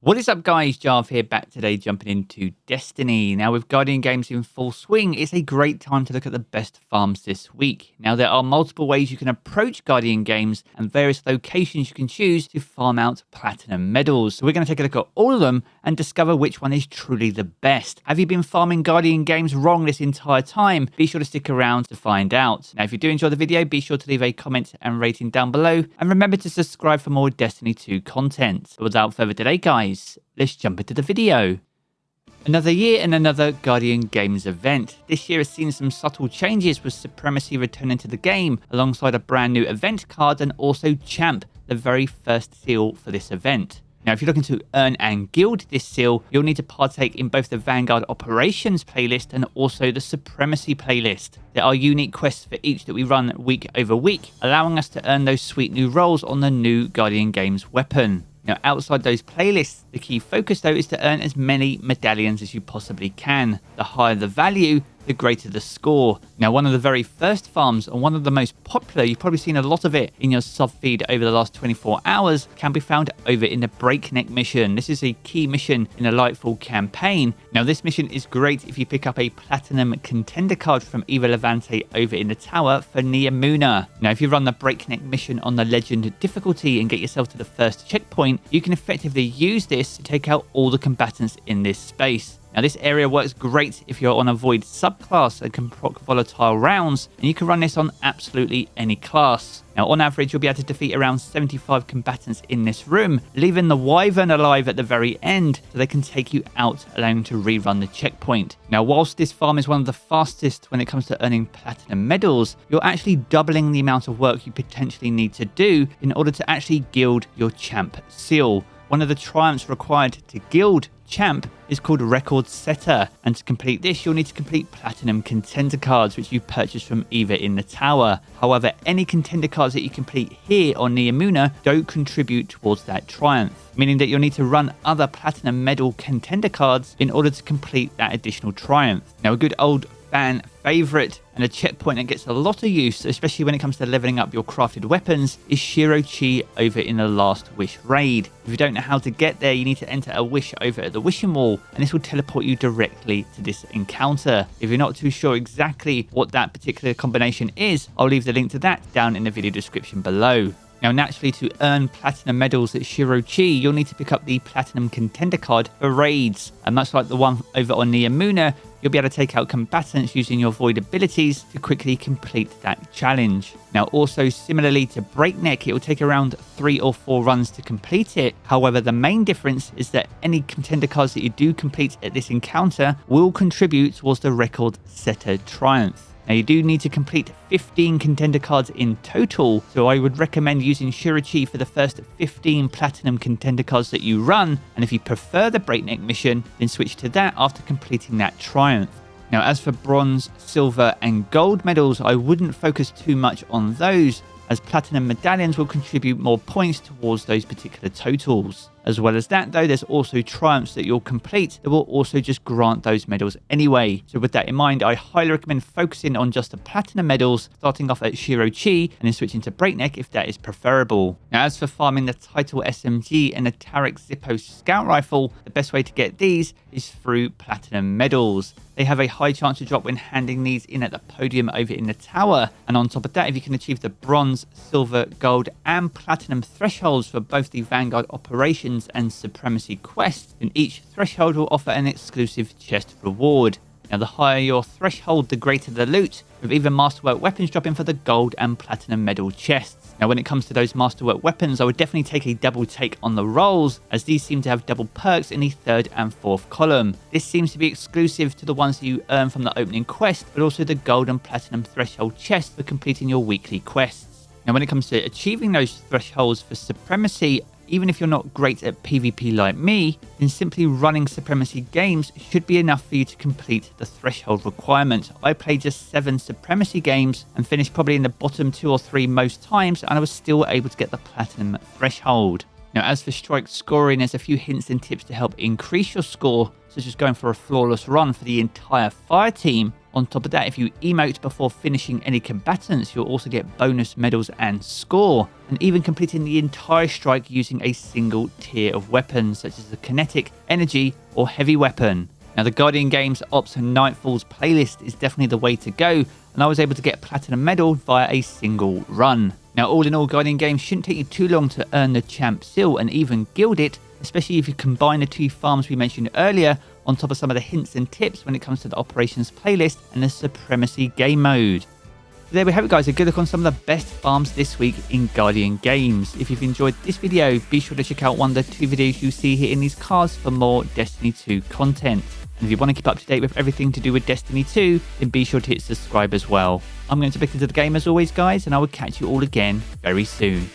What is up, guys? Jarv here, back today jumping into Destiny. Now, with Guardian games in full swing, it's a great time to look at the best farms this week. Now, there are multiple ways you can approach Guardian games and various locations you can choose to farm out platinum medals. So we're going to take a look at all of them and discover which one is truly the best. Have you been farming Guardian games wrong this entire time? Be sure to stick around to find out. Now, if you do enjoy the video, be sure to leave a comment and rating down below. And remember to subscribe for more Destiny 2 content. But without further delay, guys, let's jump into the video. Another year and another Guardian Games event. This year has seen some subtle changes, with Supremacy returning to the game alongside a brand new event card and also Champ, the very first seal for this event. Now, if you're looking to earn and gild this seal, you'll need to partake in both the Vanguard Operations playlist and also the Supremacy playlist. There are unique quests for each that we run week over week, allowing us to earn those sweet new rolls on the new Guardian Games weapon. Now, outside those playlists, the key focus though is to earn as many medallions as you possibly can. The higher the value, the greater the score. Now, one of the very first farms, and one of the most popular, you've probably seen a lot of it in your sub feed over the last 24 hours, can be found over in the Breakneck mission. This is a key mission in the Lightfall campaign. Now, this mission is great if you pick up a platinum contender card from either Levante over in the tower for Neomuna. Now, if you run the Breakneck mission on the legend difficulty and get yourself to the first checkpoint, you can effectively use this to take out all the combatants in this space. Now, this area works great if you're on a Void subclass and can proc volatile rounds, and you can run this on absolutely any class. Now, on average, you'll be able to defeat around 75 combatants in this room, leaving the Wyvern alive at the very end, so they can take you out, allowing you to rerun the checkpoint. Now, whilst this farm is one of the fastest when it comes to earning platinum medals, you're actually doubling the amount of work you potentially need to do in order to actually gild your Champ seal. One of the triumphs required to gild Champ is called Record Setter, and to complete this you'll need to complete platinum contender cards, which you purchase from either in the tower. However, any contender cards that you complete here on Neomuna don't contribute towards that triumph, meaning that you'll need to run other platinum medal contender cards in order to complete that additional triumph. Now, a good old fan favorite and a checkpoint that gets a lot of use, especially when it comes to leveling up your crafted weapons, is Shiro-Chi over in the Last Wish raid. If you don't know how to get there, you need to enter a wish over at the wishing wall, and this will teleport you directly to this encounter. If you're not too sure exactly what that particular combination is, I'll leave the link to that down in the video description below. Now, naturally, to earn platinum medals at Shiro-Chi, you'll need to pick up the platinum contender card for raids, and much like the one over on Neomuna, you'll be able to take out combatants using your void abilities to quickly complete that challenge. Now, also similarly to Breakneck, it will take around 3 or 4 runs to complete it. However, the main difference is that any contender cards that you do complete at this encounter will contribute towards the Record Setter triumph. Now, you do need to complete 15 contender cards in total, so I would recommend using Shiro-Chi for the first 15 platinum contender cards that you run, and if you prefer the Breakneck mission, then switch to that after completing that triumph. Now, as for bronze, silver and gold medals, I wouldn't focus too much on those, as platinum medallions will contribute more points towards those particular totals. As well as that though, there's also triumphs that you'll complete that will also just grant those medals anyway. So with that in mind, I highly recommend focusing on just the platinum medals, starting off at Shiro-Chi and then switching to Breakneck if that is preferable. Now, as for farming the Title SMG and the Tarek Zippo Scout Rifle, the best way to get these is through platinum medals. They have a high chance to drop when handing these in at the podium over in the tower, and on top of that, if you can achieve the bronze, silver, gold and platinum thresholds for both the Vanguard Operations and Supremacy quests, then each threshold will offer an exclusive chest reward. Now, the higher your threshold, the greater the loot, with even Masterwork weapons dropping for the gold and platinum medal chests. Now, when it comes to those Masterwork weapons, I would definitely take a double take on the rolls, as these seem to have double perks in the 3rd and 4th column. This seems to be exclusive to the ones that you earn from the opening quest, but also the gold and platinum threshold chest for completing your weekly quests. Now, when it comes to achieving those thresholds for Supremacy, even if you're not great at PvP like me, then simply running Supremacy games should be enough for you to complete the threshold requirement. I played just 7 Supremacy games and finished probably in the bottom 2 or 3 most times, and I was still able to get the platinum threshold. Now, as for strike scoring, there's a few hints and tips to help increase your score, such as going for a flawless run for the entire fire team, On top of that, if you emote before finishing any combatants, you'll also get bonus medals and score, and even completing the entire strike using a single tier of weapons, such as the kinetic, energy, or heavy weapon. Now, the Guardian Games Ops and Nightfall's playlist is definitely the way to go, and I was able to get Platinum Medal via a single run. Now, all in all, Guardian Games shouldn't take you too long to earn the Champ Seal and even Gild it, especially if you combine the two farms we mentioned earlier, on top of some of the hints and tips when it comes to the Operations playlist and the Supremacy game mode. So there we have it, guys, a good look on some of the best farms this week in Guardian Games. If you've enjoyed this video, be sure to check out one of the 2 videos you see here in these cards for more Destiny 2 content. And if you want to keep up to date with everything to do with Destiny 2, then be sure to hit subscribe as well. I'm going to be back into the game as always, guys, and I will catch you all again very soon.